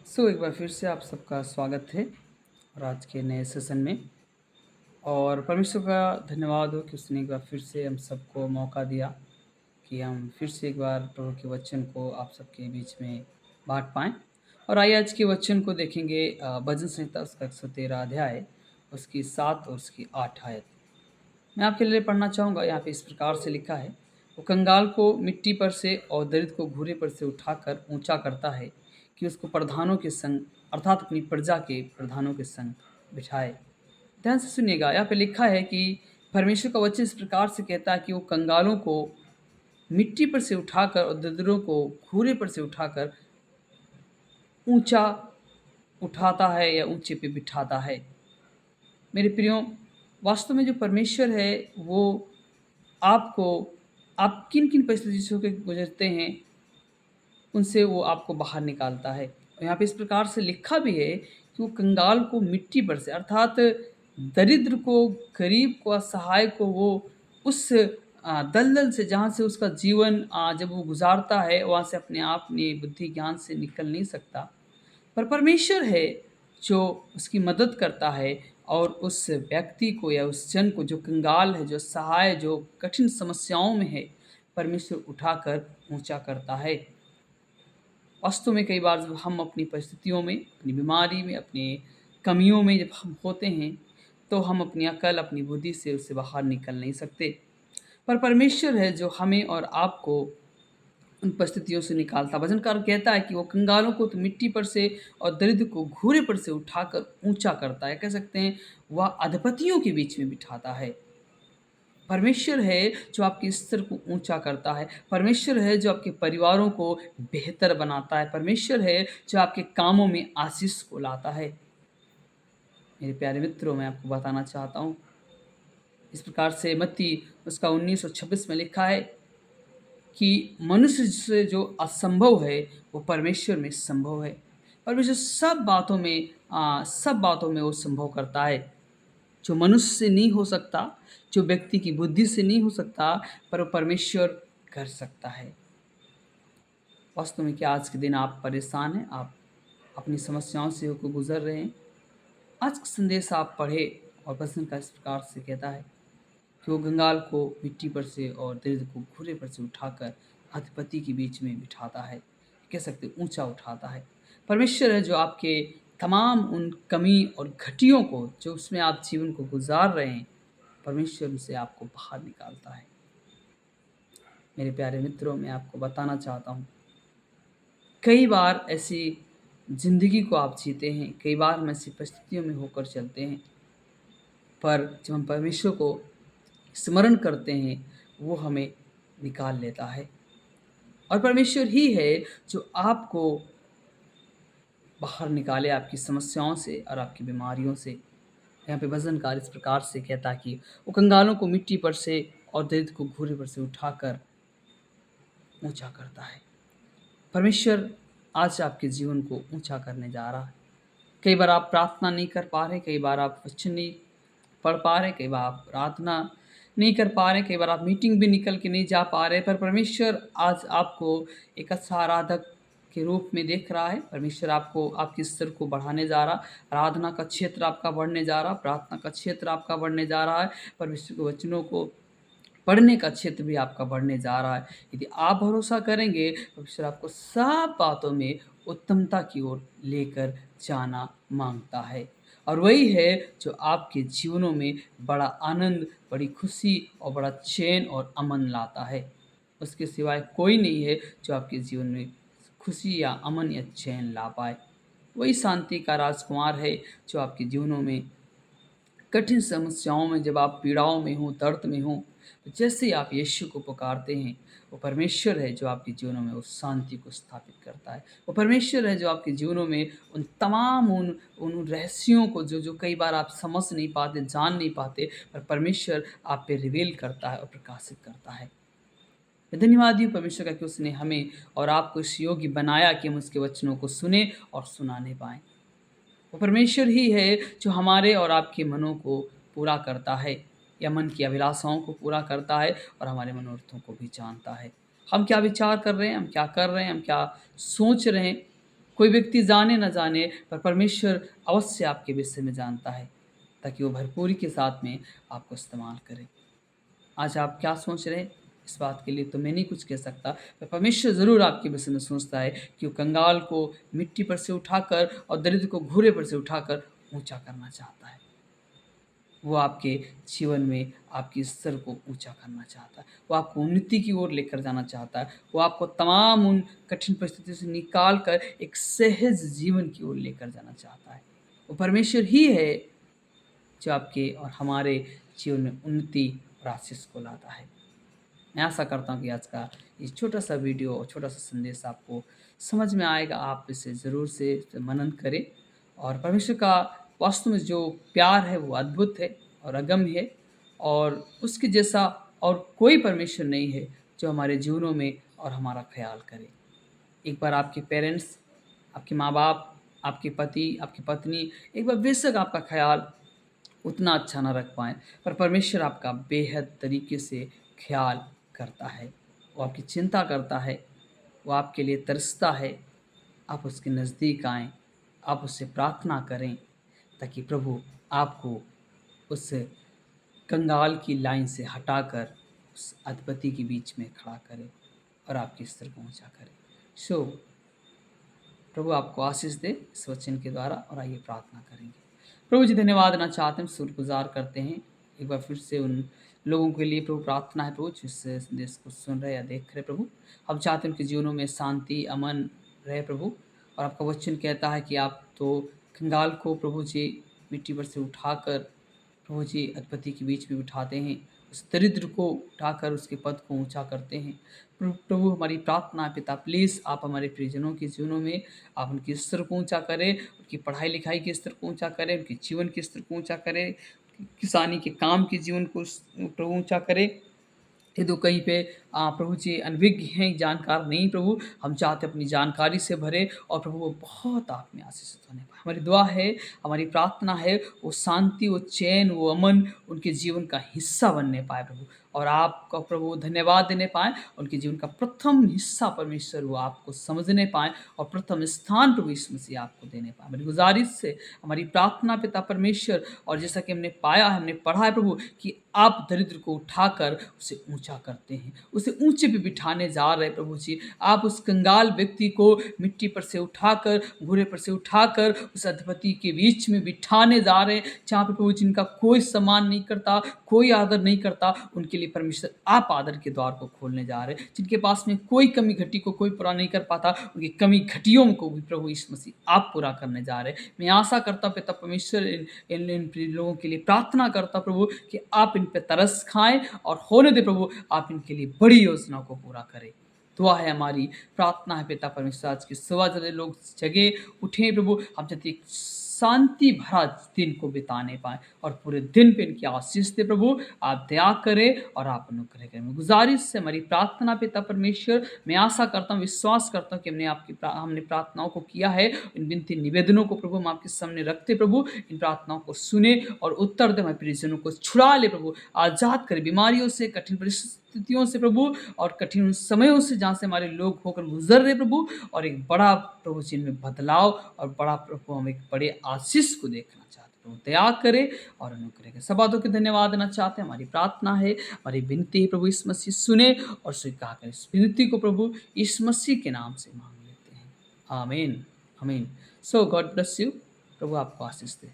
एक बार फिर से आप सबका स्वागत है और आज के नए सेशन में। और परमेश्वर का धन्यवाद हो कि उसने एक बार फिर से हम सबको मौका दिया कि हम फिर से एक बार प्रभु के वचन को आप सबके बीच में बांट पाएँ। और आइए आज के वचन को देखेंगे। भजन संहिता उसका 113 अध्याय, उसकी 7 और उसकी 8 आयत। मैं आपके लिए पढ़ना चाहूँगा। यहाँ पे इस प्रकार से लिखा है, वो कंगाल को मिट्टी पर से और दरिद्र को घूरे पर से उठाकर ऊंचा करता है कि उसको प्रधानों के संग अर्थात अपनी प्रजा के प्रधानों के संग बिठाए। ध्यान से सुनिएगा, यहाँ पे लिखा है कि परमेश्वर का वचन इस प्रकार से कहता है कि वो कंगालों को मिट्टी पर से उठाकर और दरिद्रों को घूरे पर से उठाकर ऊंचा उठाता है या ऊंचे पे बिठाता है। मेरे प्रियो, वास्तव में जो परमेश्वर है वो आपको, आप किन-किन परिस्थितियों से होके गुज़रते हैं, उनसे वो आपको बाहर निकालता है। और यहाँ पे इस प्रकार से लिखा भी है कि वो कंगाल को मिट्टी पर से अर्थात दरिद्र को, गरीब को, असहाय को वो उस दलदल से जहाँ से उसका जीवन जब वो गुज़ारता है, वहाँ से अपने आप अपनी बुद्धि ज्ञान से निकल नहीं सकता। पर परमेश्वर है जो उसकी मदद करता है और उस व्यक्ति को या उस जन को जो कंगाल है, जो असहाय, जो कठिन समस्याओं में है, परमेश्वर उठाकर ऊँचा करता है। वास्तव में कई बार जब हम अपनी परिस्थितियों में, अपनी बीमारी में, अपनी कमियों में जब हम होते हैं, तो हम अपनी अकल, अपनी बुद्धि से उससे बाहर निकल नहीं सकते। पर परमेश्वर है जो हमें और आपको उन परिस्थितियों से निकालता। भजनकार कहता है कि वो कंगालों को तो मिट्टी पर से और दरिद्र को घूरे पर से उठाकर ऊँचा करता है। कह सकते हैं वह अधपतियों के बीच में बिठाता है। परमेश्वर है जो आपके स्तर को ऊँचा करता है। परमेश्वर है जो आपके परिवारों को बेहतर बनाता है। परमेश्वर है जो आपके कामों में आशीष को लाता है। मेरे प्यारे मित्रों, मैं आपको बताना चाहता हूँ, इस प्रकार से मत्ती उसका 19 और 26 में लिखा है कि मनुष्य से जो असंभव है वो परमेश्वर में संभव है। परमेश्वर सब बातों में वो संभव करता है। जो मनुष्य से नहीं हो सकता, जो व्यक्ति की बुद्धि से नहीं हो सकता, पर वो परमेश्वर कर सकता है। वास्तव में क्या आज के दिन आप परेशान हैं? आप अपनी समस्याओं से होकर गुज़र रहे हैं? आज का संदेश आप पढ़े और वचन का इस प्रकार से कहता है कि वो कंगाल को मिट्टी पर से और दरिद्र को घूरे पर से उठाकर अधिपति के बीच में बिठाता है। कह सकते हैं ऊँचा उठाता है। परमेश्वर है जो आपके तमाम उन कमी और घटियों को, जो उसमें आप जीवन को गुज़ार रहे हैं, परमेश्वर उनसे आपको बाहर निकालता है। मेरे प्यारे मित्रों, मैं आपको बताना चाहता हूँ, कई बार ऐसी ज़िंदगी को आप जीते हैं, कई बार हम ऐसी परिस्थितियों में होकर चलते हैं, पर जब हम परमेश्वर को स्मरण करते हैं, वो हमें निकाल लेता है। और परमेश्वर ही है जो आपको बाहर निकाले आपकी समस्याओं से और आपकी बीमारियों से। यहाँ पे भजनकार इस प्रकार से कहता है कि वो कंगालों को मिट्टी पर से और दरिद्र को घूरे पर से उठाकर ऊँचा करता है। परमेश्वर आज आपके जीवन को ऊँचा करने जा रहा है। कई बार आप प्रार्थना नहीं कर पा रहे, कई बार आप वचन नहीं पढ़ पा रहे, कई बार आप प्रार्थना नहीं कर पा रहे, कई बार आप मीटिंग भी निकल के नहीं जा पा रहे, पर परमेश्वर आज आपको एक अच्छा आराधक के रूप में देख रहा है। परमेश्वर आपको आपके स्तर को बढ़ाने जा रहा, आराधना का क्षेत्र आपका बढ़ने जा रहा, प्रार्थना का क्षेत्र आपका बढ़ने जा रहा है, परमेश्वर के वचनों को पढ़ने का क्षेत्र भी आपका बढ़ने जा रहा है। यदि आप भरोसा करेंगे, परमेश्वर आपको सब बातों में उत्तमता की ओर लेकर जाना माँगता है। और वही है जो आपके जीवनों में बड़ा आनंद, बड़ी खुशी और बड़ा चैन और अमन लाता है। उसके सिवाय कोई नहीं है जो आपके जीवन में खुशी या अमन या चैन ला पाए। वही शांति का राजकुमार है जो आपके जीवनों में कठिन समस्याओं में, जब आप पीड़ाओं में हों, दर्द में हों, तो जैसे ही आप यीशु को पुकारते हैं, वो परमेश्वर है जो आपके जीवनों में उस शांति को स्थापित करता है। वो परमेश्वर है जो आपके जीवनों में उन तमाम उन उन रहस्यों को जो कई बार आप समझ नहीं पाते, जान नहीं पाते, पर परमेश्वर आप पे रिवील करता है और प्रकाशित करता है। मैं धन्यवादी हूँ परमेश्वर का कि उसने हमें और आपको इस योग्य बनाया कि हम उसके वचनों को सुने और सुनाने पाएँ। वो परमेश्वर ही है जो हमारे और आपके मनों को पूरा करता है, या मन की अभिलाषाओं को पूरा करता है और हमारे मनोरथों को भी जानता है। हम क्या विचार कर रहे हैं, हम क्या कर रहे हैं, हम क्या सोच रहे हैं, कोई व्यक्ति जाने न जाने, पर परमेश्वर अवश्य आपके विषय में जानता है, ताकि वो भरपूरी के साथ में आपको इस्तेमाल करे। आज आप क्या सोच रहे हैं? इस बात के लिए तो मैं नहीं कुछ कह सकता, पर परमेश्वर ज़रूर आपके विषय में सोचता है कि वो कंगाल को मिट्टी पर से उठाकर और दरिद्र को घूरे पर से उठाकर ऊँचा करना चाहता है। वो आपके जीवन में आपके स्तर को ऊँचा करना चाहता है। वो आपको उन्नति की ओर लेकर जाना चाहता है। वो आपको तमाम उन कठिन परिस्थितियों से निकाल कर एक सहज जीवन की ओर लेकर जाना चाहता है। वो परमेश्वर ही है जो आपके और हमारे जीवन में उन्नति और आशीष को लाता है। मैं आशा करता हूँ कि आज का ये छोटा-सा वीडियो और छोटा-सा संदेश आपको समझ में आएगा। आप इसे ज़रूर से मनन करें और परमेश्वर का वास्तव में जो प्यार है वो अद्भुत है और अगम्य है और उसके जैसा और कोई परमेश्वर नहीं है जो हमारे जीवनों में और हमारा ख़्याल करे। एक बार आपके पेरेंट्स, आपके माँ-बाप, आपके पति, आपकी पत्नी एक बार बेशक आपका ख़्याल उतना अच्छा ना रख पाएँ, पर परमेश्वर आपका बेहद तरीके से ख़्याल करता है। वो आपकी चिंता करता है, वो आपके लिए तरसता है। आप उसके नज़दीक आएँ, आप उससे प्रार्थना करें, ताकि प्रभु आपको उस कंगाल की लाइन से हटाकर उस अधपति के बीच में खड़ा करे और आपके स्तर को ऊँचा करे। सो प्रभु आपको आशीष दे इस वचन के द्वारा और आइए प्रार्थना करेंगे। प्रभु जी धन्यवाद देना चाहते हैं, शुक्रगुज़ार करते हैं। एक बार फिर से उन लोगों के लिए प्रभु प्रार्थना है प्रभु, जो इस संदेश को सुन रहे या देख रहे प्रभु। हम चाहते हैं उनके जीवनों में शांति, अमन रहे प्रभु और आपका वचन कहता है कि आप तो कंगाल को प्रभु जी मिट्टी पर से उठाकर प्रभु जी अधपति के बीच में बिठाते हैं। उस दरिद्र को उठाकर उसके पद को ऊँचा करते हैं। प्रभु हमारी प्रार्थना है पिता, प्लीज़ आप हमारे प्रियजनों के जीवनों में आप उनके स्तर को ऊँचा करें, उनकी पढ़ाई-लिखाई के स्तर को ऊँचा करें, उनके जीवन के स्तर को ऊँचा करें, किसानी के काम के जीवन को प्रभु ऊँचा करें। यदि कहीं पे प्रभु जी अनभिज्ञ हैं, जानकार नहीं प्रभु, हम चाहते हैं अपनी जानकारी से भरे और प्रभु वो बहुत आप में आशीषित होने पाएँ। हमारी दुआ है, हमारी प्रार्थना है, वो शांति, वो चैन, वो अमन उनके जीवन का हिस्सा बनने पाए प्रभु और आपका प्रभु धन्यवाद देने पाएँ। उनके जीवन का प्रथम हिस्सा परमेश्वर वो आपको समझने पाएँ और प्रथम स्थान प्रभु यीशु मसीह आपको देने पाएँ। हमारी गुज़ारिश से, हमारी प्रार्थना पिता परमेश्वर और जैसा कि हमने पाया है, हमने पढ़ा है प्रभु कि आप दरिद्र को उठाकर उसे ऊँचा करते हैं, उसे ऊँचे पे बिठाने जा रहे हैं प्रभु जी। आप उस कंगाल व्यक्ति को मिट्टी पर से उठाकर, घोड़े पर से उठाकर उस अधपति के बीच में बिठाने जा रहे हैं, जहाँ पे प्रभु जिनका कोई सम्मान नहीं करता, कोई आदर नहीं करता, उनके लिए परमेश्वर आप आदर के द्वार को खोलने जा रहे हैं। जिनके पास में कोई कमी घटी को कोई पूरा नहीं कर पाता, उनकी कमी घटियों को भी प्रभु यीशु मसीह आप पूरा करने जा रहे हैं। मैं आशा करता हूँ पिता परमेश्वर इन प्रिय लोगों के लिए प्रार्थना करता प्रभु कि आप इन पे तरस खाएँ और होने दे प्रभु, आप इनके लिए बड़ी योजना को पूरा करें। दुआ है हमारी, प्रार्थना है पिता परमेश्वर, आज की सुबह जब ये लोग जगे उठें प्रभु, हम चाहते हैं शांति भरा दिन को बिताने पाएँ और पूरे दिन पे इनकी आशीष दे प्रभु, आप दया करें और आप अनुग्रह करें। गुज़ारिश से हमारी प्रार्थना पिता परमेश्वर, मैं आशा करता हूँ, विश्वास करता हूँ कि हमने प्रार्थनाओं को किया है। इन विनती निवेदनों को प्रभु हम आपके सामने रखते प्रभु, इन प्रार्थनाओं को सुने और उत्तर दे, हमारे प्रियजनों को छुड़ा ले प्रभु, आज़ाद करे बीमारियों से, कठिन परिस्थितियों से प्रभु और कठिन समयों से जहाँ से हमारे लोग होकर गुजर रहे प्रभु और एक बड़ा प्रभु जिनमें बदलाव और बड़ा प्रभु हम एक बड़े आशीष को देखना चाहते हैं। प्रभु दया करे और अनुग्रह करे। सब बातों के धन्यवाद देना चाहते हैं। हमारी प्रार्थना है, हमारी विनती है प्रभु यीशु मसीह सुने और स्वीकार करें। इस विनती को प्रभु यीशु मसीह के नाम से मांग लेते हैं। आमीन, आमीन। सो गॉड ब्लेस यू। प्रभु आपको आशीष दे।